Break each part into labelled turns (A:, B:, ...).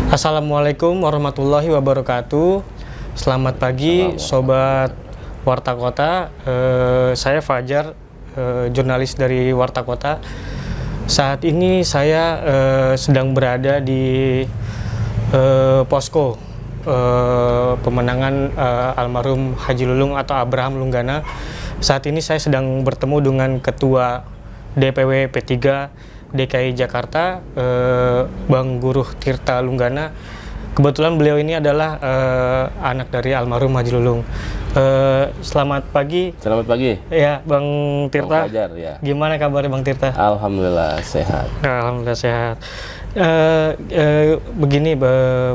A: Assalamualaikum warahmatullahi wabarakatuh. Selamat pagi Sobat Warta Kota. Saya Fajar, jurnalis dari Warta Kota. Saat ini saya sedang berada di posko pemenangan almarhum Haji Lulung atau Abraham Lunggana. Saat ini saya sedang bertemu dengan Ketua DPW P3 DKI Jakarta, Bang Guruh Tirta Lunggana. Kebetulan beliau ini adalah anak dari almarhum Haji Lulung. Selamat pagi.
B: Selamat pagi.
A: Ya, Bang Tirta.
B: Bang Fajar, ya.
A: Gimana kabarnya Bang Tirta?
B: Alhamdulillah sehat.
A: Alhamdulillah sehat. Begini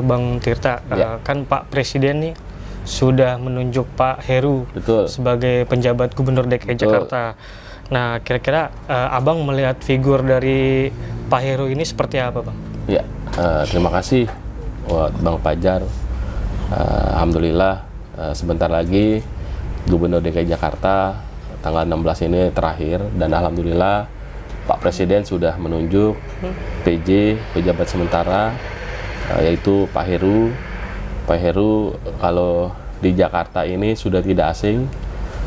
A: Bang Tirta,
B: Ya.
A: kan Pak Presiden nih sudah menunjuk Pak Heru
B: Betul.
A: sebagai penjabat Gubernur DKI
B: Betul.
A: Jakarta. Nah, kira-kira Abang melihat figur dari Pak Heru ini seperti apa, Bang?
B: Ya, terima kasih buat Bang Fajar. Alhamdulillah sebentar lagi Gubernur DKI Jakarta tanggal 16 ini terakhir, dan alhamdulillah Pak Presiden sudah menunjuk PJ, pejabat sementara, yaitu Pak Heru. Pak Heru kalau di Jakarta ini sudah tidak asing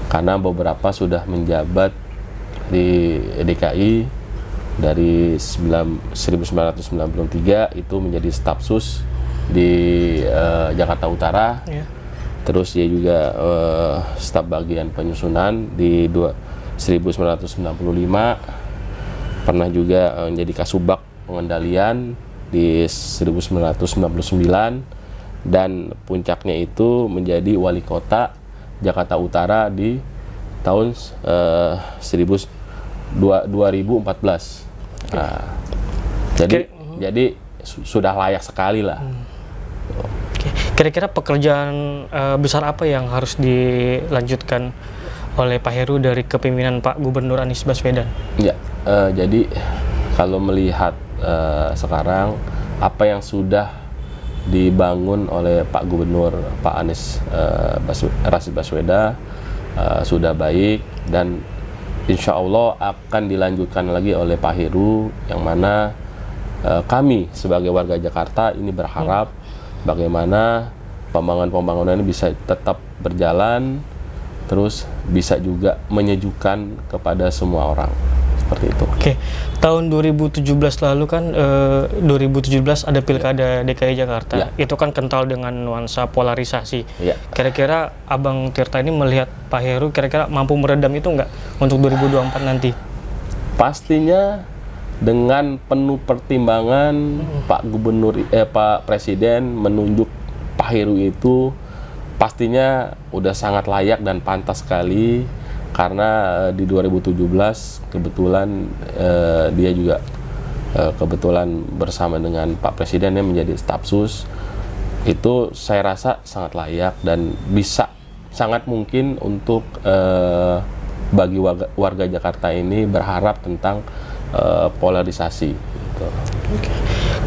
B: karena beberapa sudah menjabat di DKI dari 1993 itu menjadi staf sus di Jakarta Utara.
A: Ya.
B: Terus dia juga staf bagian penyusunan di 1995, pernah juga menjadi kasubag pengendalian di 1999, dan puncaknya itu menjadi wali kota Jakarta Utara di tahun 2014. Nah, jadi sudah layak sekali lah.
A: Oke. Kira-kira pekerjaan besar apa yang harus dilanjutkan oleh Pak Heru dari kepemimpinan Pak Gubernur Anies Baswedan?
B: Ya, jadi kalau melihat sekarang apa yang sudah dibangun oleh Pak Gubernur Pak Anies Rashid Baswedan sudah baik, dan insya Allah akan dilanjutkan lagi oleh Pak Heru, yang mana kami sebagai warga Jakarta ini berharap bagaimana pembangunan ini bisa tetap berjalan, terus bisa juga menyejukkan kepada semua orang, seperti itu.
A: Oke, tahun 2017 lalu kan 2017 ada Pilkada DKI Jakarta.
B: Ya.
A: Itu kan kental dengan nuansa polarisasi.
B: Ya.
A: Kira-kira Abang Tirta ini melihat Pak Heru kira-kira mampu meredam itu nggak untuk 2024 nanti?
B: Pastinya dengan penuh pertimbangan Pak Presiden menunjuk Pak Heru itu pastinya udah sangat layak dan pantas sekali, karena di 2017 kebetulan dia juga kebetulan bersama dengan Pak Presiden yang menjadi staf sus. Itu saya rasa sangat layak dan bisa sangat mungkin untuk bagi warga Jakarta ini berharap tentang polarisasi gitu.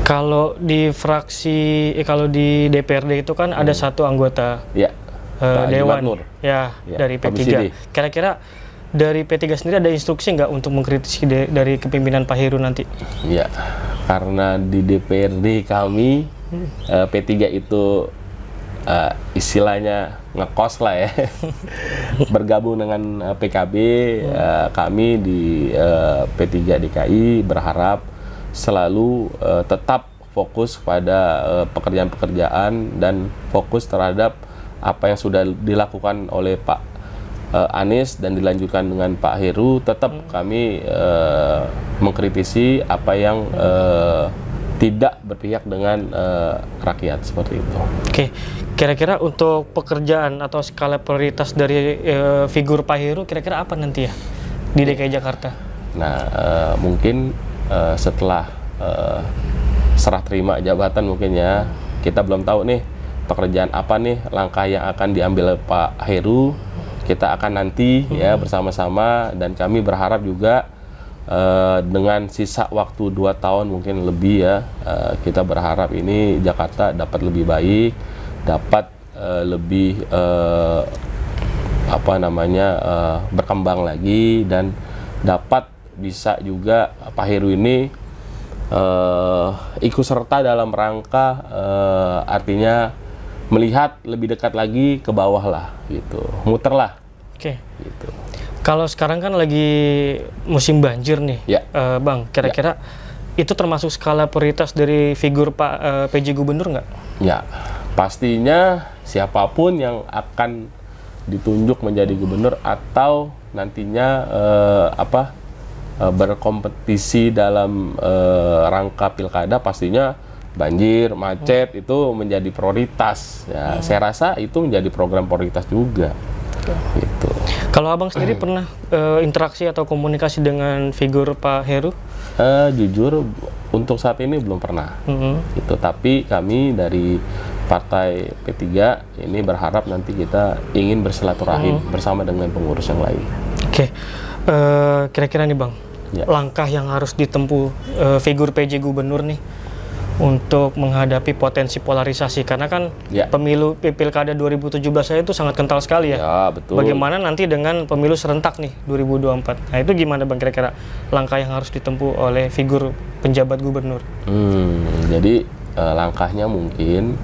A: Kalau di fraksi, kalau di DPRD itu kan ada satu anggota
B: Ya, Pak
A: Dewan
B: Nur.
A: ya, dari P3.
B: Komisi D.
A: Kira-kira dari P3 sendiri ada instruksi nggak untuk mengkritisi dari kepemimpinan Pak Heru nanti?
B: Ya, karena di DPRD kami P3 itu istilahnya ngekos lah ya. Bergabung dengan PKB, kami di P3 DKI berharap selalu tetap fokus pada pekerjaan-pekerjaan dan fokus terhadap apa yang sudah dilakukan oleh Pak Anies dan dilanjutkan dengan Pak Heru. Tetap kami mengkritisi apa yang tidak berpihak dengan rakyat, seperti itu.
A: Oke, kira-kira untuk pekerjaan atau skala prioritas dari figur Pak Heru kira-kira apa nanti ya di DKI Jakarta?
B: Nah, mungkin setelah serah terima jabatan mungkin ya, kita belum tahu nih pekerjaan apa nih langkah yang akan diambil Pak Heru. Kita akan nanti ya bersama-sama, dan kami berharap juga dengan sisa waktu 2 tahun mungkin lebih ya, kita berharap ini Jakarta dapat lebih baik, dapat lebih berkembang lagi, dan dapat bisa juga Pak Heru ini ikut serta dalam rangka artinya melihat lebih dekat lagi ke bawah lah gitu, muter lah.
A: Oke.
B: Gitu.
A: Kalau sekarang kan lagi musim banjir nih,
B: Ya.
A: Bang. Kira-kira itu termasuk skala prioritas dari figur Pak PJ Gubernur nggak?
B: Ya, pastinya siapapun yang akan ditunjuk menjadi gubernur atau nantinya berkompetisi dalam rangka pilkada, pastinya banjir, macet itu menjadi prioritas. Ya, saya rasa itu menjadi program prioritas juga. Gitu.
A: Kalau Abang sendiri pernah interaksi atau komunikasi dengan figur Pak Heru?
B: Jujur untuk saat ini belum pernah. Gitu. Tapi kami dari Partai P3 ini berharap nanti kita ingin bersilaturahim bersama dengan pengurus yang lain.
A: Oke. Kira-kira nih Bang,
B: Ya.
A: langkah yang harus ditempuh figur PJ Gubernur nih untuk menghadapi potensi polarisasi, karena kan
B: Ya.
A: pemilu pilkada 2017 saya itu sangat kental sekali ya.
B: Ya, betul.
A: Bagaimana nanti dengan pemilu serentak nih 2024? Nah itu gimana Bang kira-kira langkah yang harus ditempuh oleh figur penjabat gubernur?
B: Jadi langkahnya mungkin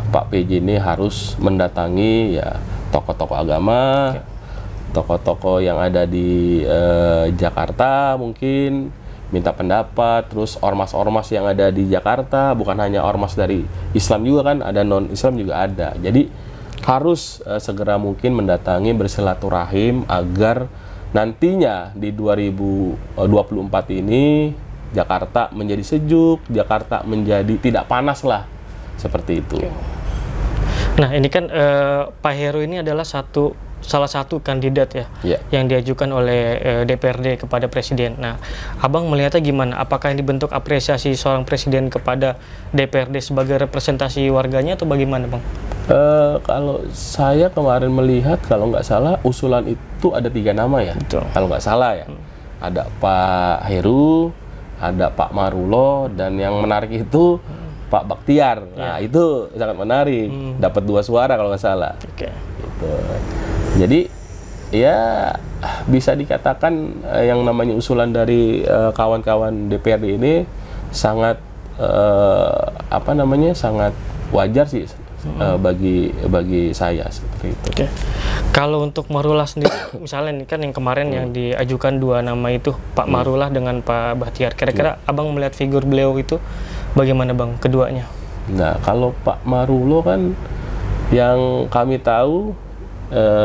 B: Pak PJ ini harus mendatangi ya tokoh-tokoh agama, tokoh-tokoh yang ada di Jakarta mungkin, minta pendapat, terus ormas-ormas yang ada di Jakarta, bukan hanya ormas dari Islam juga kan, ada non-Islam juga ada. Jadi harus segera mungkin mendatangi, bersilaturahim agar nantinya di 2024 ini Jakarta menjadi sejuk, Jakarta menjadi tidak panas lah, seperti itu.
A: Nah ini kan Pak Heru ini adalah salah satu kandidat ya, yang diajukan oleh DPRD kepada Presiden. Nah, Abang melihatnya gimana? Apakah ini bentuk apresiasi seorang Presiden kepada DPRD sebagai representasi warganya atau bagaimana, Bang?
B: Kalau saya kemarin melihat, kalau nggak salah usulan itu ada 3 nama ya.
A: Betul.
B: Kalau nggak salah ya. Ada Pak Heru, ada Pak Marulo, dan yang menarik itu Pak Bakhtiar. Nah, itu sangat menarik. Dapat 2 suara kalau nggak salah.
A: Oke.
B: Gitu. Jadi ya bisa dikatakan yang namanya usulan dari kawan-kawan DPRD ini sangat sangat wajar sih bagi saya seperti itu.
A: Oke. Kalau untuk Marullah sendiri, misalnya nih kan yang kemarin yang diajukan 2 nama itu Pak Marullah dengan Pak Bakhtiar. Kira-kira Abang melihat figur beliau itu bagaimana Bang keduanya?
B: Nah, kalau Pak Marulo kan yang kami tahu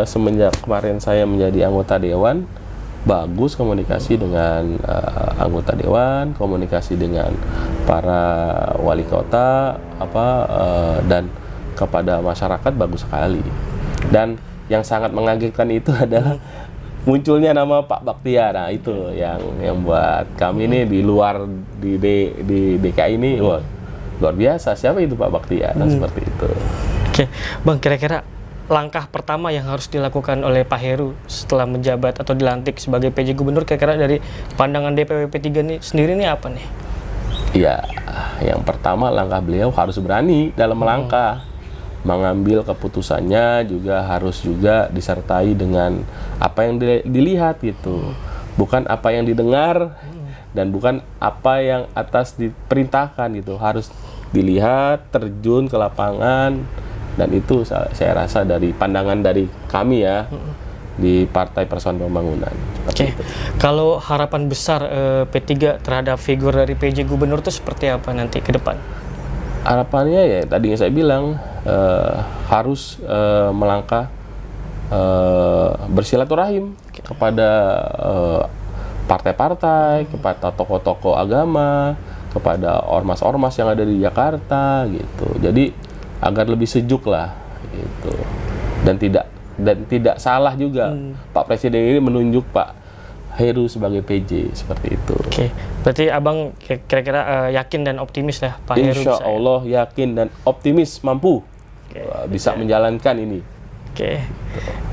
B: semenjak kemarin saya menjadi anggota dewan, bagus komunikasi dengan anggota dewan, komunikasi dengan para wali kota, dan kepada masyarakat bagus sekali. Dan yang sangat mengagetkan itu adalah munculnya nama Pak Bakhtiar. Nah, itu yang buat kami ini di luar di DKI ini, wah, luar biasa. Siapa itu Pak Bakhtiar? Nah, seperti itu.
A: Oke, Bang, kira-kira langkah pertama yang harus dilakukan oleh Pak Heru setelah menjabat atau dilantik sebagai PJ Gubernur, kira-kira dari pandangan DPW P3 ini sendiri ini apa nih?
B: Ya, yang pertama langkah beliau harus berani dalam melangkah. Mengambil keputusannya juga harus juga disertai dengan apa yang dilihat gitu. Bukan apa yang didengar dan bukan apa yang atas diperintahkan gitu. Harus dilihat, terjun ke lapangan. Dan itu saya rasa dari pandangan dari kami ya di Partai Persatuan Pembangunan.
A: Oke. Kalau harapan besar P3 terhadap figur dari PJ Gubernur itu seperti apa nanti ke depan?
B: Harapannya ya tadi yang saya bilang harus melangkah bersilaturahim kepada partai-partai, kepada tokoh-tokoh agama, kepada ormas-ormas yang ada di Jakarta gitu. Jadi agar lebih sejuk lah gitu, dan tidak salah juga Pak Presiden ini menunjuk Pak Heru sebagai PJ seperti itu.
A: Oke, berarti Abang kira-kira yakin dan optimis lah Pak Heru
B: Insya Allah yakin dan optimis mampu bisa menjalankan ini.
A: Oke.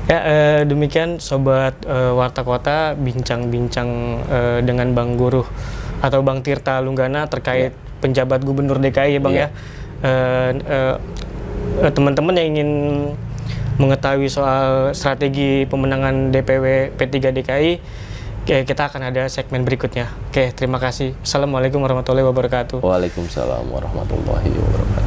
A: Ya, demikian Sobat Warta Kota bincang-bincang dengan Bang Guruh atau Bang Tirta Lunggana terkait penjabat Gubernur DKI ya Bang ya. Teman-teman yang ingin mengetahui soal strategi pemenangan DPW P3 DKI Oke, kita akan ada segmen berikutnya. Oke, terima kasih. Assalamualaikum warahmatullahi wabarakatuh.
B: Waalaikumsalam warahmatullahi wabarakatuh.